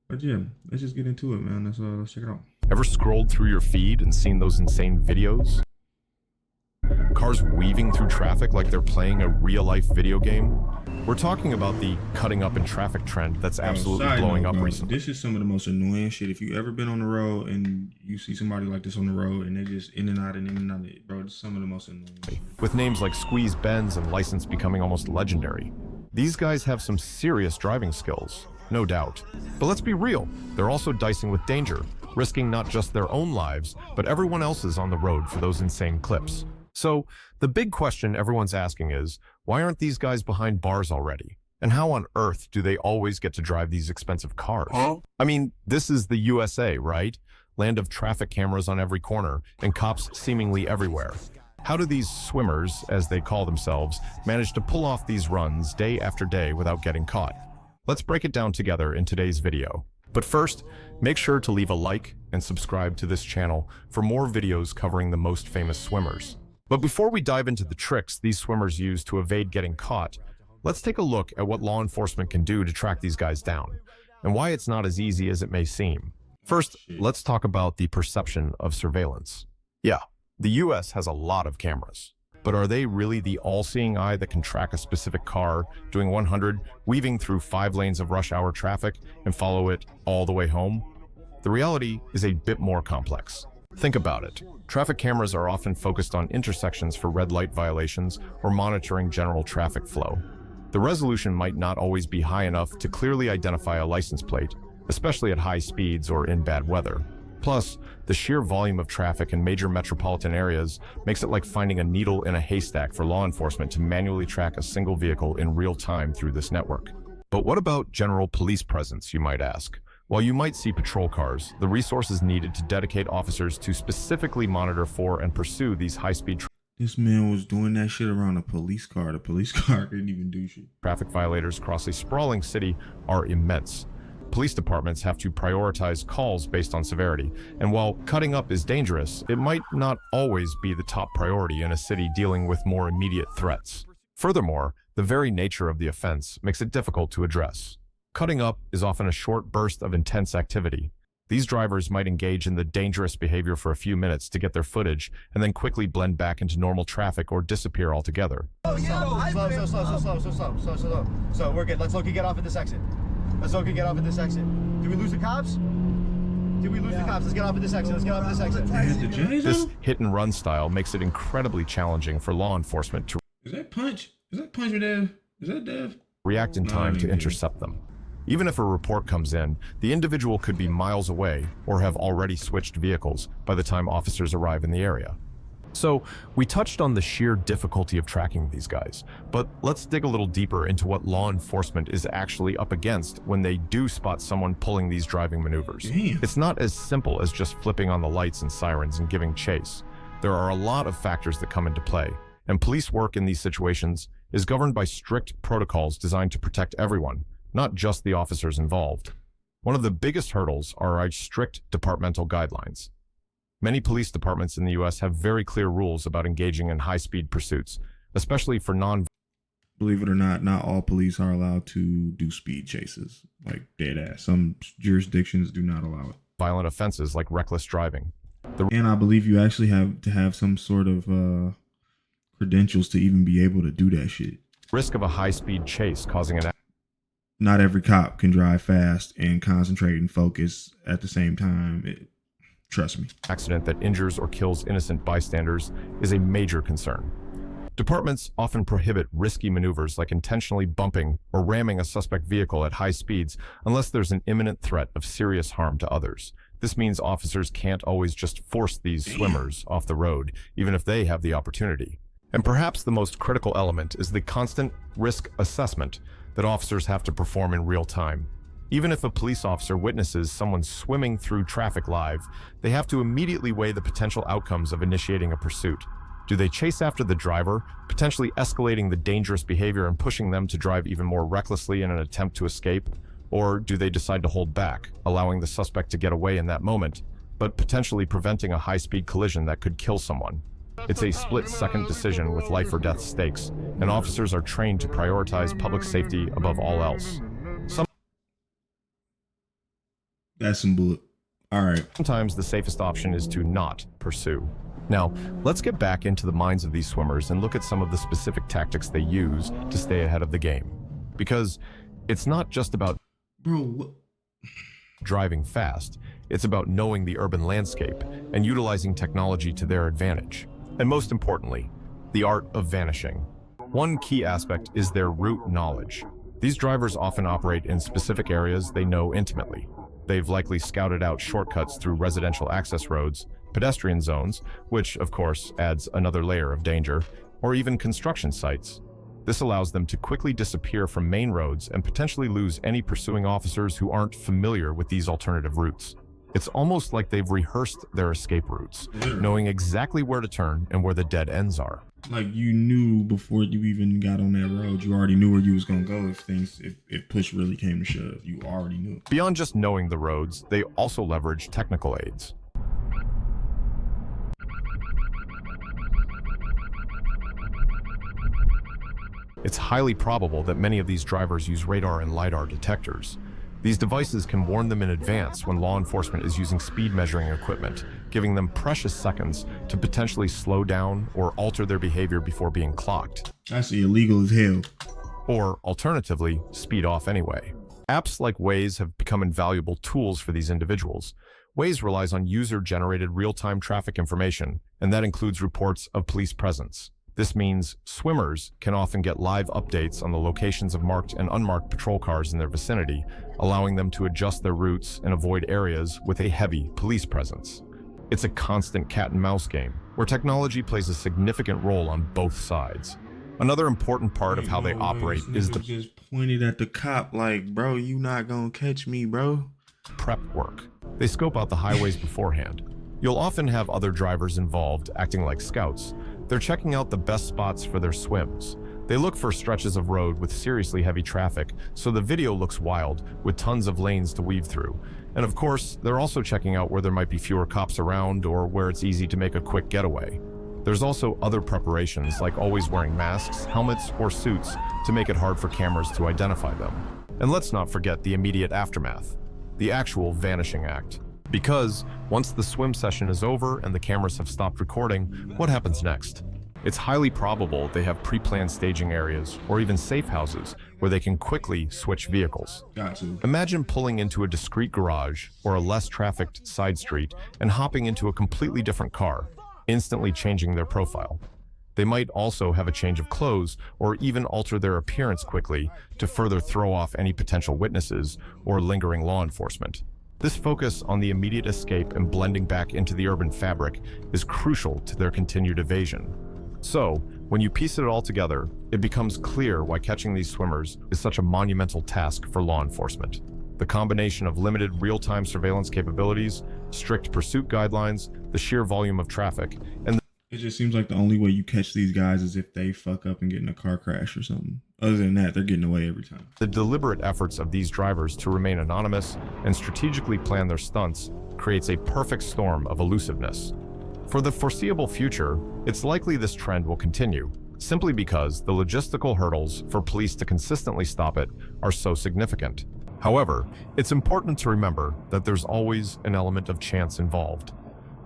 But yeah, let's just get into it, man. Let's check it out. Ever scrolled through your feed and seen those insane videos? Cars weaving through traffic like they're playing a real-life video game? We're talking about the cutting up in traffic trend that's absolutely blowing up recently. This is some of the most annoying shit. If you ever been on the road and you see somebody like this on the road and they're just in and out and in and out, bro, it's some of the most annoying. With names like Squeeze Benz and License becoming almost legendary. These guys have some serious driving skills, no doubt. But let's be real, they're also dicing with danger, risking not just their own lives, but everyone else's on the road for those insane clips. So, the big question everyone's asking is, why aren't these guys behind bars already? And how on earth do they always get to drive these expensive cars? I mean, this is the USA, right? Land of traffic cameras on every corner and cops seemingly everywhere. How do these swimmers, as they call themselves, manage to pull off these runs day after day without getting caught? Let's break it down together in today's video. But first, make sure to leave a like and subscribe to this channel for more videos covering the most famous swimmers. But before we dive into the tricks these swimmers use to evade getting caught, let's take a look at what law enforcement can do to track these guys down, and why it's not as easy as it may seem. First, let's talk about the perception of surveillance. Yeah, the US has a lot of cameras, but are they really the all-seeing eye that can track a specific car doing 100, weaving through 5 lanes of rush hour traffic and follow it all the way home? The reality is a bit more complex. Think about it. Traffic cameras are often focused on intersections for red light violations or monitoring general traffic flow. The resolution might not always be high enough to clearly identify a license plate, especially at high speeds or in bad weather. Plus, the sheer volume of traffic in major metropolitan areas makes it like finding a needle in a haystack for law enforcement to manually track a single vehicle in real time through this network. But what about general police presence, you might ask? While you might see patrol cars, the resources needed to dedicate officers to specifically monitor for and pursue these high-speed This man was doing that shit around a police car. The police car couldn't even do shit. Traffic violators across a sprawling city are immense. Police departments have to prioritize calls based on severity, and while cutting up is dangerous, it might not always be the top priority in a city dealing with more immediate threats. Furthermore, the very nature of the offense makes it difficult to address. Cutting up is often a short burst of intense activity. These drivers might engage in the dangerous behavior for a few minutes to get their footage and then quickly blend back into normal traffic or disappear altogether. So we're good. Let's look and get off at this exit. Let's look and get off at this exit. Did we lose the cops? Did we lose the cops? Let's get off at this exit. Let's get off at this exit. This hit-and-run style makes it incredibly challenging for law enforcement to Is that Punch? Is that Punch or Dev? Is that Dev? react in time to intercept them. Even if a report comes in, the individual could be miles away or have already switched vehicles by the time officers arrive in the area. So, we touched on the sheer difficulty of tracking these guys, but let's dig a little deeper into what law enforcement is actually up against when they do spot someone pulling these driving maneuvers. Damn. It's not as simple as just flipping on the lights and sirens and giving chase. There are a lot of factors that come into play, and police work in these situations is governed by strict protocols designed to protect everyone, not just the officers involved. One of the biggest hurdles are our strict departmental guidelines. Many police departments in the US have very clear rules about engaging in high-speed pursuits, especially for Believe it or not all police are allowed to do speed chases, like dead ass. Some jurisdictions do not allow it. violent offenses like reckless driving. And I believe you actually have to have some sort of credentials to even be able to do that shit. Risk of a high-speed chase causing an Not every cop can drive fast and concentrate and focus at the same time. Trust me. accident that injures or kills innocent bystanders is a major concern. Departments often prohibit risky maneuvers like intentionally bumping or ramming a suspect vehicle at high speeds unless there's an imminent threat of serious harm to others. This means officers can't always just force these swimmers off the road, even if they have the opportunity. And perhaps the most critical element is the constant risk assessment that officers have to perform in real time. Even if a police officer witnesses someone swimming through traffic live, they have to immediately weigh the potential outcomes of initiating a pursuit. Do they chase after the driver, potentially escalating the dangerous behavior and pushing them to drive even more recklessly in an attempt to escape? Or do they decide to hold back, allowing the suspect to get away in that moment, but potentially preventing a high-speed collision that could kill someone? It's a split-second decision with life or death stakes, and officers are trained to prioritize public safety above all else. That's some bullet. All right. Sometimes the safest option is to not pursue. Now, let's get back into the minds of these swimmers and look at some of the specific tactics they use to stay ahead of the game. Because it's not just about driving fast, it's about knowing the urban landscape and utilizing technology to their advantage. And most importantly, the art of vanishing. One key aspect is their route knowledge. These drivers often operate in specific areas they know intimately. They've likely scouted out shortcuts through residential access roads, pedestrian zones, which of course adds another layer of danger, or even construction sites. This allows them to quickly disappear from main roads and potentially lose any pursuing officers who aren't familiar with these alternative routes. It's almost like they've rehearsed their escape routes, knowing exactly where to turn and where the dead ends are. Like you knew before you even got on that road, you already knew where you was gonna go if push really came to shove. You already knew. Beyond just knowing the roads, they also leverage technical aids. It's highly probable that many of these drivers use radar and LiDAR detectors. These devices can warn them in advance when law enforcement is using speed measuring equipment, giving them precious seconds to potentially slow down or alter their behavior before being clocked. That's illegal as hell. Or, alternatively, speed off anyway. Apps like Waze have become invaluable tools for these individuals. Waze relies on user-generated real-time traffic information, and that includes reports of police presence. This means swimmers can often get live updates on the locations of marked and unmarked patrol cars in their vicinity, allowing them to adjust their routes and avoid areas with a heavy police presence. It's a constant cat and mouse game, where technology plays a significant role on both sides. Another important part of how they operate is the just pointed at the cop like, bro, you not gonna catch me, bro. Prep work. They scope out the highways beforehand. You'll often have other drivers involved acting like scouts. They're checking out the best spots for their swims. They look for stretches of road with seriously heavy traffic, so the video looks wild, with tons of lanes to weave through. And of course, they're also checking out where there might be fewer cops around or where it's easy to make a quick getaway. There's also other preparations, like always wearing masks, helmets, or suits to make it hard for cameras to identify them. And let's not forget the immediate aftermath, the actual vanishing act. Because once the swim session is over and the cameras have stopped recording, what happens next? It's highly probable they have pre-planned staging areas or even safe houses where they can quickly switch vehicles. Got to. Imagine pulling into a discreet garage or a less trafficked side street and hopping into a completely different car, instantly changing their profile. They might also have a change of clothes or even alter their appearance quickly to further throw off any potential witnesses or lingering law enforcement. This focus on the immediate escape and blending back into the urban fabric is crucial to their continued evasion. So, when you piece it all together, it becomes clear why catching these swimmers is such a monumental task for law enforcement. The combination of limited real-time surveillance capabilities, strict pursuit guidelines, the sheer volume of traffic, and It just seems like the only way you catch these guys is if they fuck up and get in a car crash or something. Other than that, they're getting away every time. the deliberate efforts of these drivers to remain anonymous and strategically plan their stunts creates a perfect storm of elusiveness. For the foreseeable future, it's likely this trend will continue, simply because the logistical hurdles for police to consistently stop it are so significant. However, it's important to remember that there's always an element of chance involved.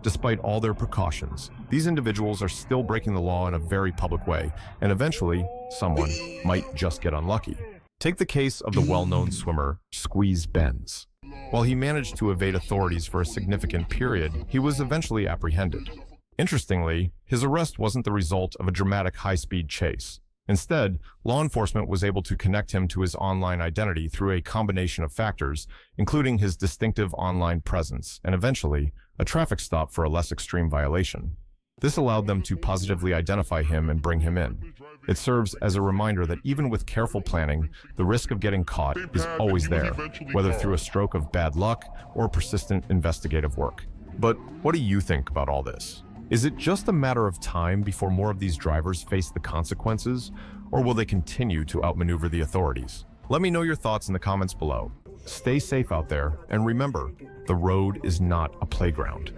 Despite all their precautions, these individuals are still breaking the law in a very public way, and eventually, someone might just get unlucky. Take the case of the well-known swimmer, Squeeze Benz. While he managed to evade authorities for a significant period, he was eventually apprehended. Interestingly, his arrest wasn't the result of a dramatic high-speed chase. Instead, law enforcement was able to connect him to his online identity through a combination of factors, including his distinctive online presence, and eventually, a traffic stop for a less extreme violation. This allowed them to positively identify him and bring him in. It serves as a reminder that even with careful planning, the risk of getting caught is always there, whether through a stroke of bad luck or persistent investigative work. But what do you think about all this? Is it just a matter of time before more of these drivers face the consequences, or will they continue to outmaneuver the authorities? Let me know your thoughts in the comments below. Stay safe out there, and remember, the road is not a playground.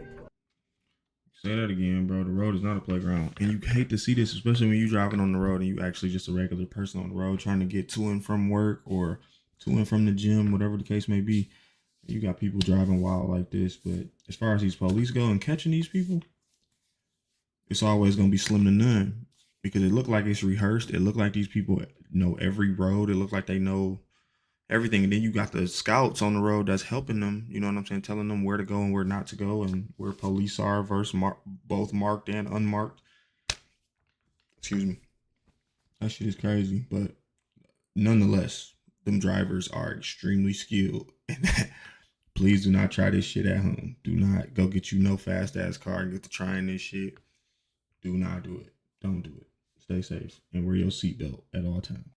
Say that again, bro. The road is not a playground. And you hate to see this, especially when you're driving on the road and you actually just a regular person on the road trying to get to and from work or to and from the gym, whatever the case may be. You got people driving wild like this, but as far as these police go and catching these people, it's always gonna be slim to none because it looked like it's rehearsed. It looked like these people know every road. It looked like they know everything. And then you got the scouts on the road that's helping them. You know what I'm saying? Telling them where to go and where not to go, and where police are versus both marked and unmarked. Excuse me. That shit is crazy, but nonetheless, them drivers are extremely skilled. And please do not try this shit at home. Do not go get you no fast ass car and get to trying this shit. Do not do it. Don't do it. Stay safe and wear your seatbelt at all times.